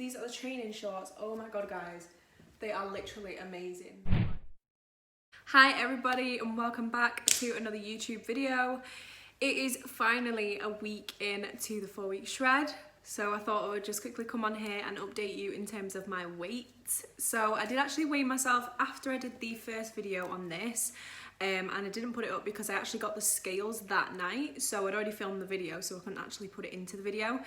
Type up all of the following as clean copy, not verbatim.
These are the training shorts. Oh my god, guys, they are literally amazing. Hi everybody and welcome back to another YouTube video. It is finally a week into the 4-week shred, so I thought I would just quickly come on here and update you in terms of my weight. So I did actually weigh myself after I did the first video on this, and I didn't put it up because I actually got the scales that night, so I'd already filmed the video, so I couldn't actually put it into the video.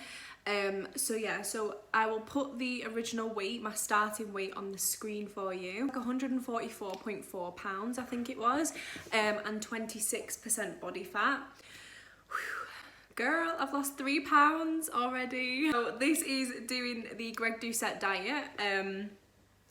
So I will put the original weight, my starting weight, on the screen for you. Like 144.4 pounds, I think it was, and 26% body fat. Girl, I've lost 3 pounds already. So this is doing the Greg Doucette diet.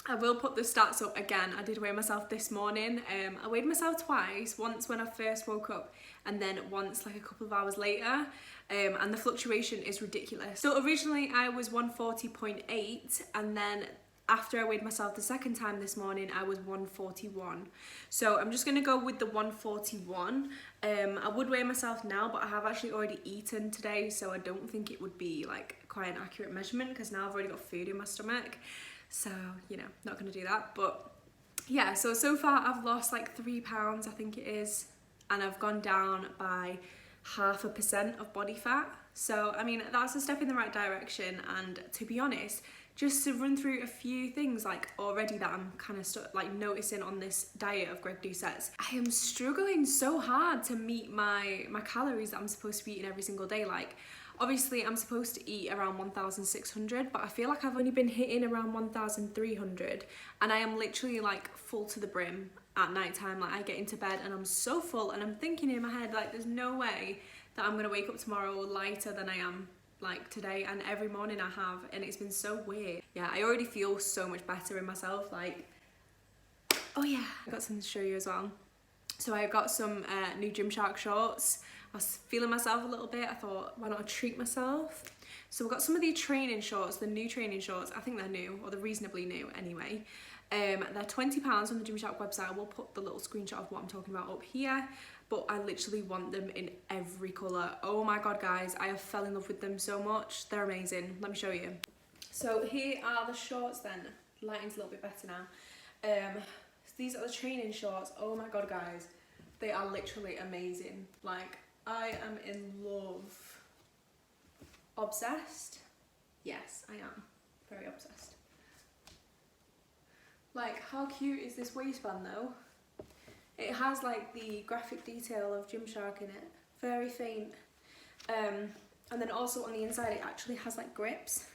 I will put the stats up again. I did weigh myself this morning. I weighed myself twice, once when I first woke up and then once like a couple of hours later. And the fluctuation is ridiculous. So originally I was 140.8, and then after I weighed myself the second time this morning, I was 141. So I'm just gonna go with the 141. I would weigh myself now, but I have actually already eaten today, so I don't think it would be like quite an accurate measurement because now I've already got food in my stomach. So, you know, not gonna do that. But yeah, so far I've lost like 3 pounds, I think it is, and I've gone down by 0.5% of body fat. So I mean, that's a step in the right direction. And to be honest, just to run through a few things like already that I'm kind of noticing on this diet of Greg Doucette's, I am struggling so hard to meet my calories that I'm supposed to be eating every single day. Like, obviously I'm supposed to eat around 1,600, but I feel like I've only been hitting around 1,300, and I am literally like full to the brim at night time. Like, I get into bed and I'm so full, and I'm thinking in my head like there's no way that I'm gonna wake up tomorrow lighter than I am like today, and every morning I have, and it's been so weird. Yeah, I already feel so much better in myself. Like, oh yeah, I got something to show you as well. So I got some new Gymshark shorts. I was feeling myself a little bit. I thought, why not treat myself? So we've got some of the training shorts, the new training shorts. I think they're new, or they're reasonably new anyway. They're £20 on the Gymshark website. I will put the little screenshot of what I'm talking about up here, but I literally want them in every colour. Oh my god, guys, I have fell in love with them so much. They're amazing. Let me show you. So here are the shorts then. Lighting's a little bit better now. These are the training shorts. Oh my god, guys, they are literally amazing. Like, I am in love. Obsessed? Yes, I am. Very obsessed. Like, how cute is this waistband though? It has like the graphic detail of Gymshark in it. Very faint. And then also on the inside it actually has like grips.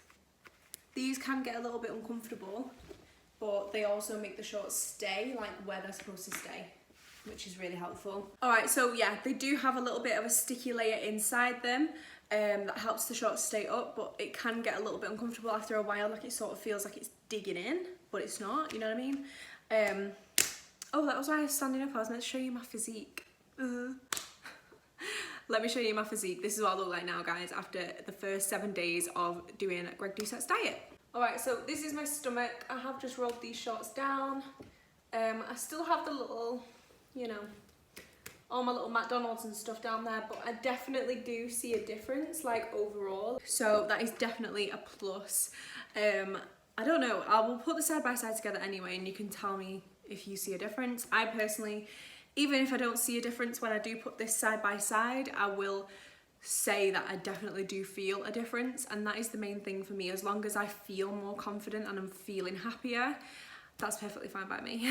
These can get a little bit uncomfortable, but they also make the shorts stay like where they're supposed to stay, which is really helpful. Alright, so yeah, they do have a little bit of a sticky layer inside them that helps the shorts stay up, but it can get a little bit uncomfortable after a while. Like, it sort of feels like it's digging in, but it's not, you know what I mean? Oh, that was why I was standing up. I was meant to show you my physique. Let me show you my physique. This is what I look like now, guys, after the first 7 days of doing Greg Doucette's diet. Alright, so this is my stomach. I have just rolled these shorts down. I still have the little, you know, all my little McDonald's and stuff down there, but I definitely do see a difference, like, overall. So that is definitely a plus. I don't know, I will put the side by side together anyway, and you can tell me if you see a difference. I personally, even if I don't see a difference when I do put this side by side, I will say that I definitely do feel a difference, and that is the main thing for me. As long as I feel more confident and I'm feeling happier, that's perfectly fine by me.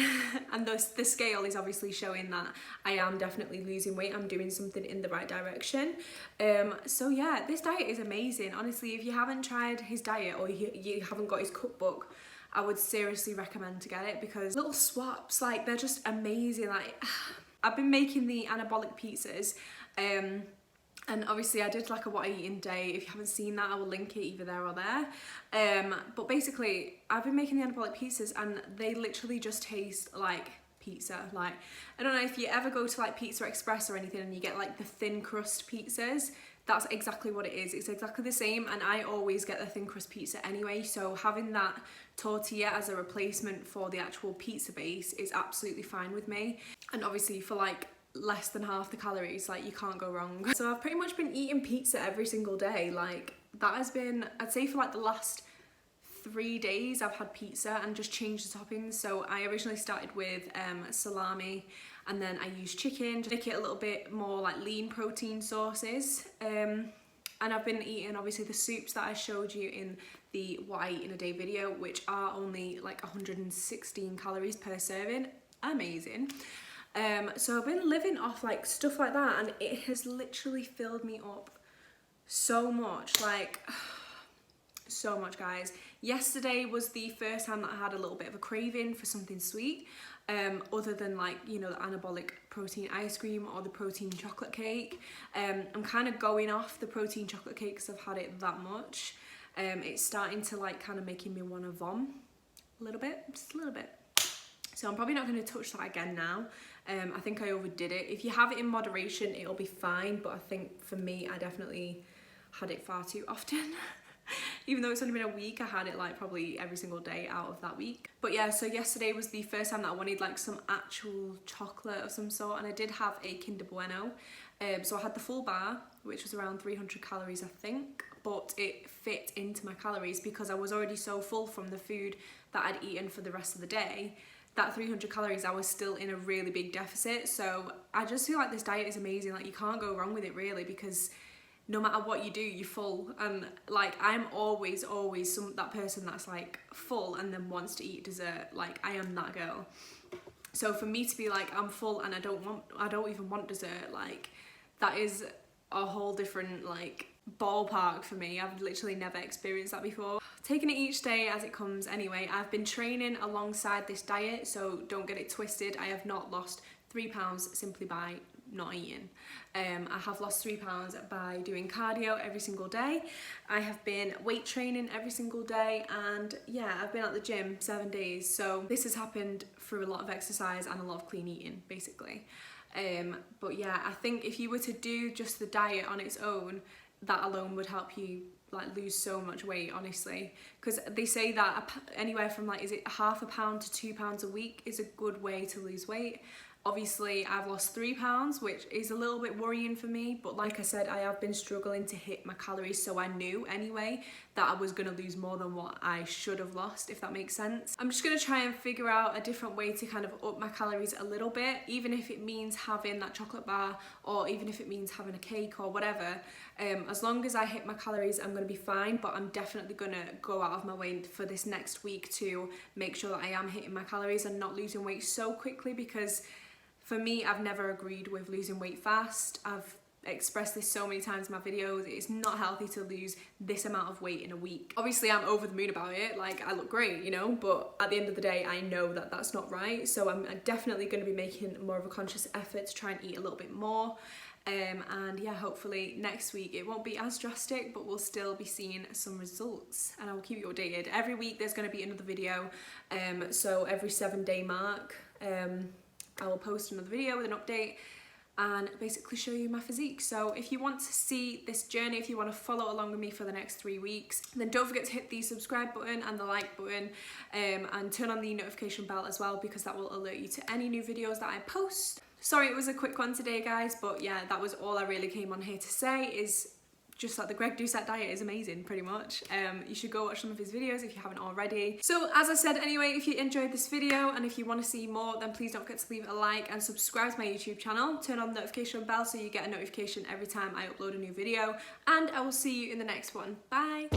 And the scale is obviously showing that I am definitely losing weight. I'm doing something in the right direction. So yeah, this diet is amazing. Honestly, if you haven't tried his diet, or you haven't got his cookbook, I would seriously recommend to get it, because little swaps, like, they're just amazing. Like, I've been making the anabolic pizzas, and obviously I did like a what I eat in day. If you haven't seen that, I will link it either there or there. But basically, I've been making the anabolic pizzas, and they literally just taste like pizza. Like, I don't know if you ever go to like Pizza Express or anything and you get like the thin crust pizzas. That's exactly what it is. It's exactly the same, and I always get the thin crust pizza anyway, so having that tortilla as a replacement for the actual pizza base is absolutely fine with me. And obviously for like less than half the calories, like, you can't go wrong. So I've pretty much been eating pizza every single day. Like, that has been, I'd say, for like the last 3 days I've had pizza and just changed the toppings. So I originally started with salami, and then I used chicken to make it a little bit more like lean protein sources. And I've been eating obviously the soups that I showed you in the what I eat in a day video, which are only like 116 calories per serving. Amazing. So I've been living off like stuff like that, and it has literally filled me up so much, like so much, guys. Yesterday was the first time that I had a little bit of a craving for something sweet, other than like, you know, the anabolic protein ice cream or the protein chocolate cake. I'm kind of going off the protein chocolate cake because I've had it that much. It's starting to like kind of making me want to vom a little bit, just a little bit. So I'm probably not going to touch that again now. I think I overdid it. If you have it in moderation, it'll be fine, but I think for me, I definitely had it far too often. Even though it's only been a week, I had it like probably every single day out of that week. But yeah, so yesterday was the first time that I wanted like some actual chocolate of some sort, and I did have a Kinder Bueno. So I had the full bar, which was around 300 calories, I think, but it fit into my calories because I was already so full from the food that I'd eaten for the rest of the day. That 300 calories, I was still in a really big deficit. So I just feel like this diet is amazing. Like, you can't go wrong with it really, because no matter what you do, you're full. And like, I'm always that person that's like full and then wants to eat dessert. Like, I am that girl. So for me to be like, I'm full and I don't even want dessert, like, that is a whole different like ballpark for me. I've literally never experienced that before. Taking it each day as it comes anyway. I've been training alongside this diet, so don't get it twisted. I have not lost 3 pounds simply by not eating. I have lost 3 pounds by doing cardio every single day. I have been weight training every single day, and yeah, I've been at the gym 7 days. So this has happened through a lot of exercise and a lot of clean eating, basically. But yeah, I think if you were to do just the diet on its own, that alone would help you like lose so much weight, honestly, because they say that anywhere from like, is it ½ pound to 2 pounds a week is a good way to lose weight. Obviously, I've lost 3 pounds, which is a little bit worrying for me, but like I said, I have been struggling to hit my calories, so I knew anyway that I was going to lose more than what I should have lost, if that makes sense. I'm just going to try and figure out a different way to kind of up my calories a little bit, even if it means having that chocolate bar, or even if it means having a cake or whatever. As long as I hit my calories, I'm going to be fine, but I'm definitely going to go out of my way for this next week to make sure that I am hitting my calories and not losing weight so quickly, because for me, I've never agreed with losing weight fast. I've expressed this so many times in my videos. It's not healthy to lose this amount of weight in a week. Obviously, I'm over the moon about it. Like, I look great, you know, but at the end of the day, I know that that's not right. So I'm definitely going to be making more of a conscious effort to try and eat a little bit more. And yeah, hopefully next week it won't be as drastic, but we'll still be seeing some results, and I will keep you updated. Every week there's going to be another video. So every 7-day mark, I will post another video with an update and basically show you my physique. So if you want to see this journey, if you want to follow along with me for the next 3 weeks, then don't forget to hit the subscribe button and the like button, and turn on the notification bell as well, because that will alert you to any new videos that I post. Sorry it was a quick one today, guys, but yeah, that was all I really came on here to say, is just that the Greg Doucette diet is amazing, pretty much. You should go watch some of his videos if you haven't already. So as I said anyway, if you enjoyed this video and if you want to see more, then please don't forget to leave a like and subscribe to my YouTube channel. Turn on the notification bell so you get a notification every time I upload a new video, and I will see you in the next one. Bye!